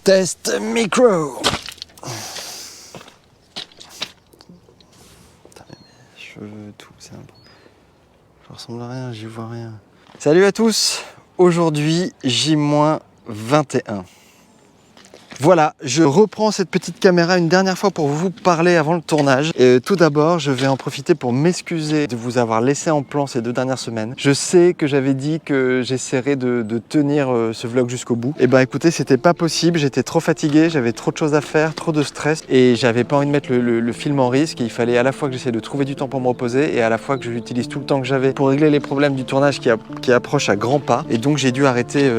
Test micro. Putain, mais mes cheveux, tout, c'est un peu... Je ressemble à rien, j'y vois rien. Salut à tous. Aujourd'hui, J-21. Voilà, je reprends cette petite caméra une dernière fois pour vous parler avant le tournage. Et tout d'abord, je vais en profiter pour m'excuser de vous avoir laissé en plan ces 2 dernières semaines. Je sais que j'avais dit que j'essaierais de tenir ce vlog jusqu'au bout. Et ben écoutez, c'était pas possible, j'étais trop fatigué, j'avais trop de choses à faire, trop de stress et j'avais pas envie de mettre le film en risque. Et il fallait à la fois que j'essaie de trouver du temps pour me reposer et à la fois que j'utilise tout le temps que j'avais pour régler les problèmes du tournage qui approche à grands pas. Et donc j'ai dû arrêter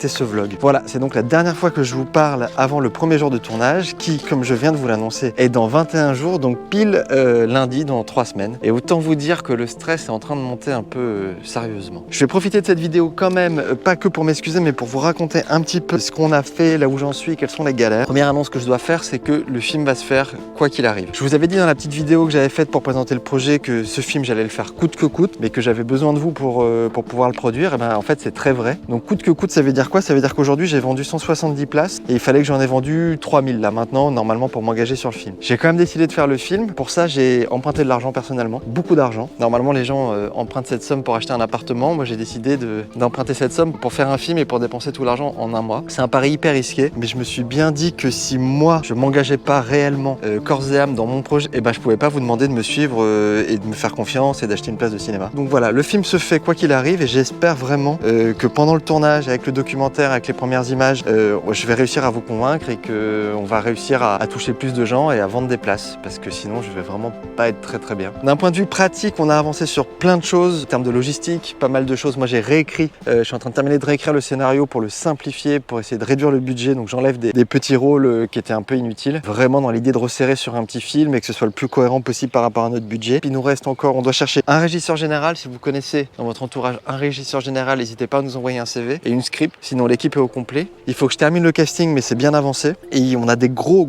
ce vlog. Voilà, c'est donc la dernière fois que je vous parle avant le premier jour de tournage qui, comme je viens de vous l'annoncer, est dans 21 jours, donc pile lundi dans 3 semaines. Et autant vous dire que le stress est en train de monter un peu sérieusement. Je vais profiter de cette vidéo quand même, pas que pour m'excuser, mais pour vous raconter un petit peu ce qu'on a fait, là où j'en suis, quelles sont les galères. Première annonce que je dois faire, c'est que le film va se faire quoi qu'il arrive. Je vous avais dit dans la petite vidéo que j'avais faite pour présenter le projet que ce film, j'allais le faire coûte que coûte, mais que j'avais besoin de vous pour pouvoir le produire. Et ben en fait, c'est très vrai. Donc coûte que coûte, ça veut dire quoi? Ça veut dire qu'aujourd'hui, j'ai vendu 170 places et il fallait que j'en ai vendu 3000 là maintenant, normalement, pour m'engager sur le film. J'ai quand même décidé de faire le film. Pour ça, j'ai emprunté de l'argent personnellement, beaucoup d'argent. Normalement, les gens empruntent cette somme pour acheter un appartement. Moi, j'ai décidé d'emprunter cette somme pour faire un film et pour dépenser tout l'argent en un mois. C'est un pari hyper risqué, mais je me suis bien dit que si moi, je m'engageais pas réellement corps et âme dans mon projet, et ben je pouvais pas vous demander de me suivre et de me faire confiance et d'acheter une place de cinéma. Donc voilà, le film se fait quoi qu'il arrive et j'espère vraiment que pendant le tournage, avec le documentaire, avec les premières images, je vais réussir à vous convaincre et qu'on va réussir à toucher plus de gens et à vendre des places, parce que sinon je vais vraiment pas être très bien. D'un point de vue pratique, on a avancé sur plein de choses, en termes de logistique, pas mal de choses. Moi j'ai réécrit, je suis en train de terminer de réécrire le scénario pour le simplifier, pour essayer de réduire le budget, donc j'enlève des petits rôles qui étaient un peu inutiles, vraiment dans l'idée de resserrer sur un petit film et que ce soit le plus cohérent possible par rapport à notre budget. Puis il nous reste encore, on doit chercher un régisseur général. Si vous connaissez dans votre entourage un régisseur général, n'hésitez pas à nous envoyer un CV et une script, sinon l'équipe est au complet. Il faut que je termine le casting, mais c'est bien avancé et on a des gros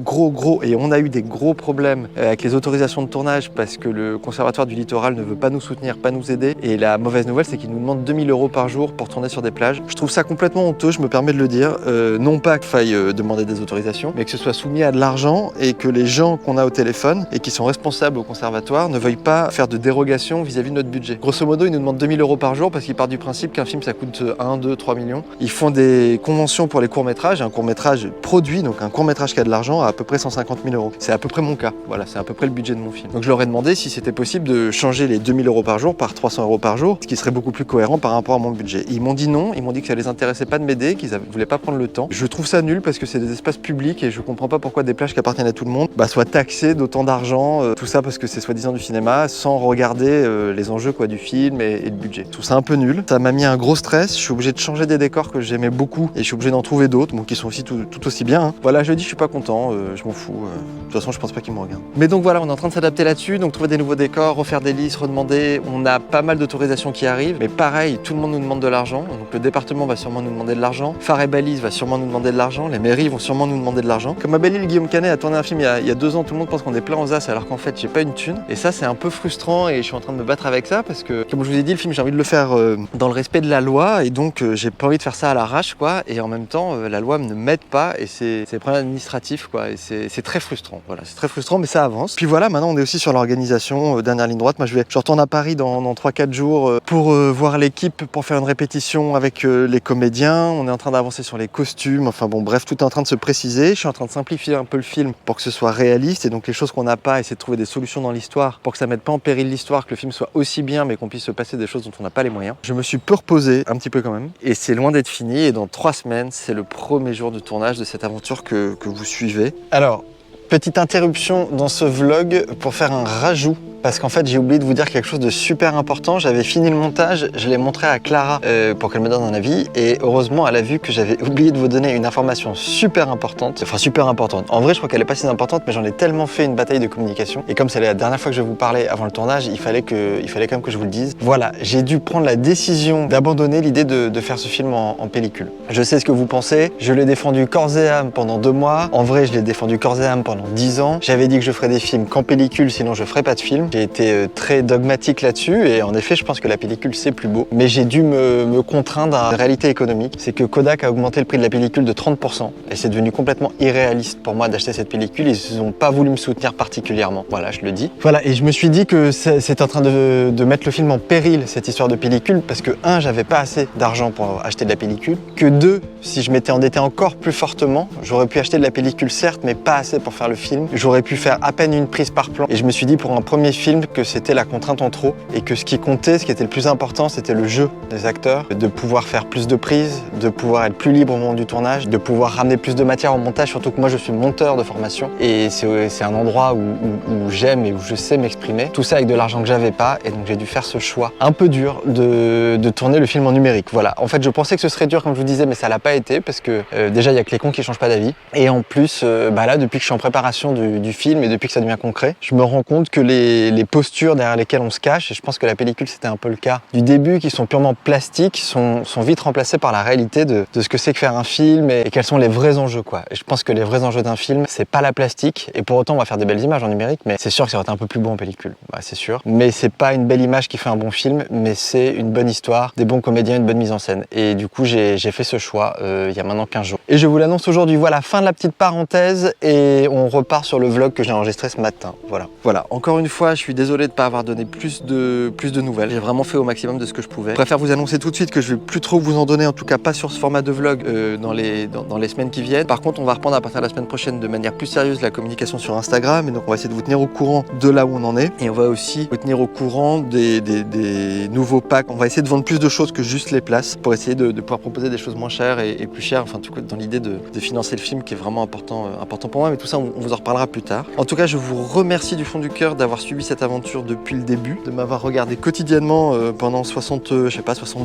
et on a eu des gros problèmes avec les autorisations de tournage parce que le conservatoire du littoral ne veut pas nous soutenir, pas nous aider, et la mauvaise nouvelle c'est qu'ils nous demandent 2000 € par jour pour tourner sur des plages. Je trouve ça complètement honteux, je me permets de le dire, non pas qu'il faille demander des autorisations, mais que ce soit soumis à de l'argent et que les gens qu'on a au téléphone et qui sont responsables au conservatoire ne veuillent pas faire de dérogation vis-à-vis de notre budget. Grosso modo, ils nous demandent 2000 € par jour parce qu'ils partent du principe qu'un film ça coûte 1, 2, 3 millions. Ils font des conventions pour les courts-métrages, un court-métrage produit, donc un court-métrage qui a de l'argent à peu près 150 000 €. C'est à peu près mon cas, voilà, c'est à peu près le budget de mon film. Donc je leur ai demandé si c'était possible de changer les 2000 € par jour par 300 € par jour, ce qui serait beaucoup plus cohérent par rapport à mon budget. Ils m'ont dit non, ils m'ont dit que ça les intéressait pas de m'aider, qu'ils voulaient pas prendre le temps. Je trouve ça nul parce que c'est des espaces publics et je comprends pas pourquoi des plages qui appartiennent à tout le monde soient taxées d'autant d'argent, tout ça parce que c'est soi-disant du cinéma, sans regarder les enjeux du film et le budget. Je trouve ça un peu nul. Ça m'a mis un gros stress, je suis obligé de changer des décors que j'aimais beaucoup et je suis obligé d'en trouver d'autres, qui sont aussi tout aussi bien. Hein. Voilà, je dis je suis pas content, je m'en fous. De toute façon, je pense pas qu'ils me regardent. Mais donc voilà, on est en train de s'adapter là-dessus, donc trouver des nouveaux décors, refaire des listes, redemander. On a pas mal d'autorisations qui arrivent, mais pareil, tout le monde nous demande de l'argent. Donc le département va sûrement nous demander de l'argent, Phare et Balise va sûrement nous demander de l'argent, les mairies vont sûrement nous demander de l'argent. Comme à Belle-Île, Guillaume Canet a tourné un film il y a 2 ans, tout le monde pense qu'on est plein aux as alors qu'en fait j'ai pas une thune. Et ça c'est un peu frustrant et je suis en train de me battre avec ça parce que, comme je vous ai dit, le film j'ai envie de le faire dans le respect de la loi et donc j'ai pas envie de faire ça à l'arrache et en même temps la loi ne m'aide pas et c'est des problèmes administratifs et c'est très frustrant. Voilà, c'est très frustrant mais ça avance. Puis voilà, maintenant on est aussi sur l'organisation, dernière ligne droite. Moi je retourne à Paris dans 3-4 jours pour voir l'équipe, pour faire une répétition avec les comédiens. On est en train d'avancer sur les costumes, enfin bon bref, tout est en train de se préciser. Je suis en train de simplifier un peu le film pour que ce soit réaliste et donc les choses qu'on n'a pas, essayer de trouver des solutions dans l'histoire pour que ça mette pas en péril l'histoire, que le film soit aussi bien mais qu'on puisse se passer des choses dont on n'a pas les moyens. Je me suis peu reposé, un petit peu quand même, et c'est loin d'être fini et dans 3 semaines, c'est le premier jour de tournage de cette aventure que vous suivez. Alors, petite interruption dans ce vlog pour faire un rajout. Parce qu'en fait, j'ai oublié de vous dire quelque chose de super important. J'avais fini le montage, je l'ai montré à Clara pour qu'elle me donne un avis. Et heureusement, elle a vu que j'avais oublié de vous donner une information super importante. Enfin, super importante. En vrai, je crois qu'elle est pas si importante, mais j'en ai tellement fait une bataille de communication. Et comme c'est la dernière fois que je vais vous parler avant le tournage, il fallait quand même que je vous le dise. Voilà, j'ai dû prendre la décision d'abandonner l'idée de faire ce film en pellicule. Je sais ce que vous pensez. Je l'ai défendu corps et âme pendant 2 mois. En vrai, je l'ai défendu corps et âme pendant 10 ans. J'avais dit que je ferais des films qu'en pellicule, sinon je ferais pas de film. J'ai été très dogmatique là-dessus et en effet je pense que la pellicule c'est plus beau. Mais j'ai dû me contraindre à une réalité économique. C'est que Kodak a augmenté le prix de la pellicule de 30% et c'est devenu complètement irréaliste pour moi d'acheter cette pellicule. Ils n'ont pas voulu me soutenir particulièrement. Voilà, je le dis. Voilà, et je me suis dit que c'est en train de mettre le film en péril, cette histoire de pellicule, parce que 1, j'avais pas assez d'argent pour acheter de la pellicule, que 2, si je m'étais endetté encore plus fortement, j'aurais pu acheter de la pellicule certes, mais pas assez pour faire le film. J'aurais pu faire à peine une prise par plan. Et je me suis dit pour un premier film que c'était la contrainte en trop et que ce qui comptait, ce qui était le plus important, c'était le jeu des acteurs, de pouvoir faire plus de prises, de pouvoir être plus libre au moment du tournage, de pouvoir ramener plus de matière au montage, surtout que moi je suis monteur de formation et c'est un endroit où j'aime et où je sais m'exprimer. Tout ça avec de l'argent que j'avais pas et donc j'ai dû faire ce choix un peu dur de tourner le film en numérique. Voilà, en fait je pensais que ce serait dur comme je vous disais, mais ça l'a pas été parce que déjà il y a que les cons qui changent pas d'avis et en plus là depuis que je suis en préparation du film et depuis que ça devient concret, je me rends compte que les postures derrière lesquelles on se cache, et je pense que la pellicule c'était un peu le cas du début, qui sont purement plastiques, sont vite remplacées par la réalité de ce que c'est que faire un film et quels sont les vrais enjeux quoi. Et je pense que les vrais enjeux d'un film c'est pas la plastique et pour autant on va faire des belles images en numérique, mais c'est sûr que ça aurait été un peu plus beau en pellicule, bah, c'est sûr. Mais c'est pas une belle image qui fait un bon film, mais c'est une bonne histoire, des bons comédiens, une bonne mise en scène. Et du coup j'ai fait ce choix il y a maintenant 15 jours. Et je vous l'annonce aujourd'hui, voilà, fin de la petite parenthèse et on repart sur le vlog que j'ai enregistré ce matin. Voilà, encore une fois, je suis désolé de ne pas avoir donné plus de nouvelles. J'ai vraiment fait au maximum de ce que je pouvais. Je préfère vous annoncer tout de suite que je vais plus trop vous en donner, en tout cas pas sur ce format de vlog dans les semaines qui viennent. Par contre, on va reprendre à partir de la semaine prochaine de manière plus sérieuse la communication sur Instagram, et donc on va essayer de vous tenir au courant de là où on en est. Et on va aussi vous tenir au courant des nouveaux packs. On va essayer de vendre plus de choses que juste les places pour essayer de pouvoir proposer des choses moins chères et plus chères, enfin en tout cas dans l'idée de financer le film qui est vraiment important pour moi, mais tout ça on vous en reparlera plus tard. En tout cas, je vous remercie du fond du cœur d'avoir suivi cette aventure depuis le début, de m'avoir regardé quotidiennement pendant 60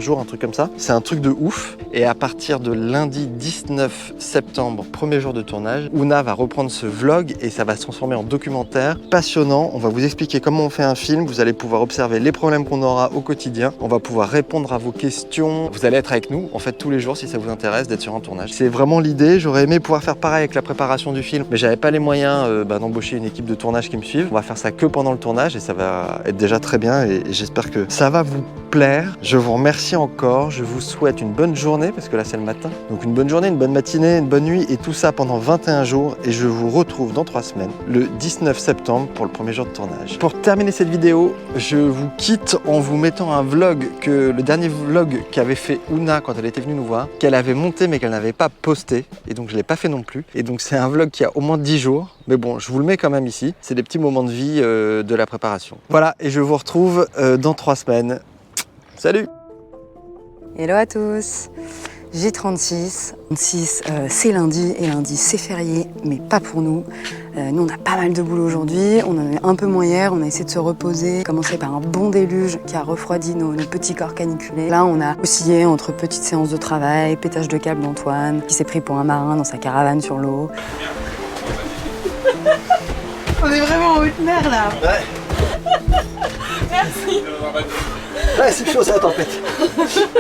jours, un truc comme ça. C'est un truc de ouf. Et à partir de lundi 19 septembre, premier jour de tournage, Ouna va reprendre ce vlog et ça va se transformer en documentaire passionnant. On va vous expliquer comment on fait un film, vous allez pouvoir observer les problèmes qu'on aura au quotidien, on va pouvoir répondre à vos questions. Vous allez être avec nous, en fait, tous les jours si ça vous intéresse d'être sur un tournage. C'est vraiment l'idée. J'aurais aimé pouvoir faire pareil avec la préparation du film, mais j'avais pas les moyens d'embaucher une équipe de tournage qui me suive. On va faire ça que pendant le tournage et ça va être déjà très bien et j'espère que ça va vous plaire. Je vous remercie encore, je vous souhaite une bonne journée parce que là c'est le matin. Donc une bonne journée, une bonne matinée, une bonne nuit et tout ça pendant 21 jours et je vous retrouve dans 3 semaines, le 19 septembre pour le premier jour de tournage. Pour terminer cette vidéo, je vous quitte en vous mettant un vlog, le dernier vlog qu'avait fait Ouna quand elle était venue nous voir, qu'elle avait monté mais qu'elle n'avait pas posté et donc je l'ai pas fait non plus. Et donc c'est un vlog qui a au moins 10 jours. Mais bon, je vous le mets quand même ici. C'est des petits moments de vie de la préparation. Voilà, et je vous retrouve dans 3 semaines. Salut! Hello à tous! J36. C'est lundi et lundi c'est férié, mais pas pour nous. Nous on a pas mal de boulot aujourd'hui, on en a un peu moins hier, on a essayé de se reposer, commencer par un bon déluge qui a refroidi nos petits corps caniculés. Là on a oscillé entre petites séances de travail, pétage de câble d'Antoine, qui s'est pris pour un marin dans sa caravane sur l'eau. On est vraiment en haute mer là. Ouais. Merci. Ouais, c'est chaud, ça, la tempête.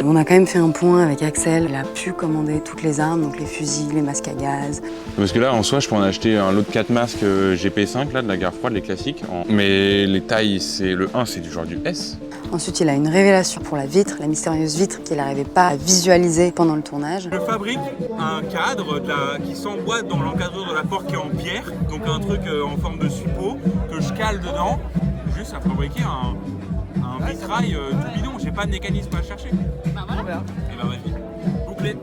On a quand même fait un point avec Axel. Il a pu commander toutes les armes, donc les fusils, les masques à gaz. Parce que là, en soi, je peux en acheter un lot de 4 masques GP5, là, de la guerre froide, les classiques. Mais les tailles, c'est le 1, c'est du genre du S. Ensuite, il a une révélation pour la vitre, la mystérieuse vitre qu'il n'arrivait pas à visualiser pendant le tournage. Je fabrique un cadre qui s'emboîte dans l'encadreur de la porte qui est en pierre, donc un truc en forme de suppôt que je cale dedans, juste à fabriquer un vitrail tout bidon. J'ai pas de mécanisme à chercher. Bah voilà. Et bah vas-y, bouclé.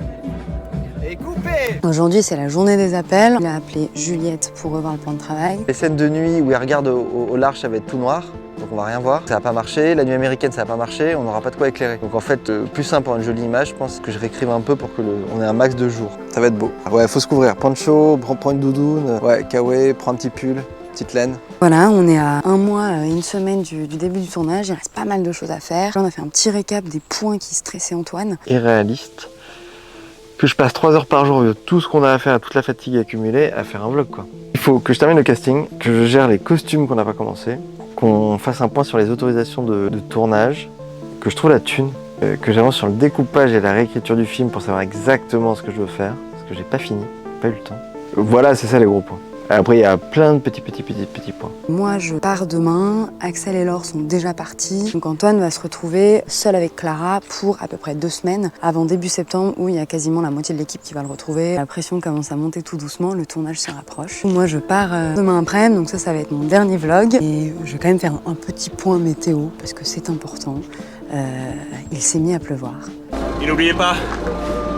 Et coupé. Aujourd'hui, c'est la journée des appels. Il a appelé Juliette pour revoir le plan de travail. Les scènes de nuit où elle regarde au large, ça va être tout noir. Donc on va rien voir, ça va pas marcher. La nuit américaine, ça va pas marcher, on n'aura pas de quoi éclairer. Donc en fait, plus simple pour une jolie image, je pense que je réécrive un peu pour que on ait un max de jours. Ça va être beau. Ouais, faut se couvrir. Poncho, prends une doudoune, ouais, kawaii, prends un petit pull, petite laine. Voilà, on est à 1 mois, 1 semaine du début du tournage. Il reste pas mal de choses à faire. Là, on a fait un petit récap des points qui stressaient Antoine. Irréaliste. Que je passe 3 heures par jour, de tout ce qu'on a à faire, toute la fatigue accumulée, à faire un vlog quoi. Il faut que je termine le casting, que je gère les costumes qu'on n'a pas commencé, qu'on fasse un point sur les autorisations de tournage, que je trouve la thune, que j'avance sur le découpage et la réécriture du film pour savoir exactement ce que je veux faire, parce que j'ai pas fini, pas eu le temps. Voilà, c'est ça les gros points. Après, il y a plein de petits points. Moi, je pars demain. Axel et Laure sont déjà partis. Donc Antoine va se retrouver seul avec Clara pour à peu près 2 semaines avant début septembre où il y a quasiment la moitié de l'équipe qui va le retrouver. La pression commence à monter tout doucement, le tournage se rapproche. Moi, je pars demain après-midi, donc ça va être mon dernier vlog. Et je vais quand même faire un petit point météo parce que c'est important. Il s'est mis à pleuvoir. Et n'oubliez pas,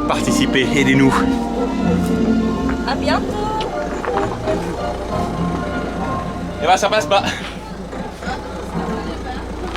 participez, aidez-nous. À bientôt. Eh ben ça passe pas.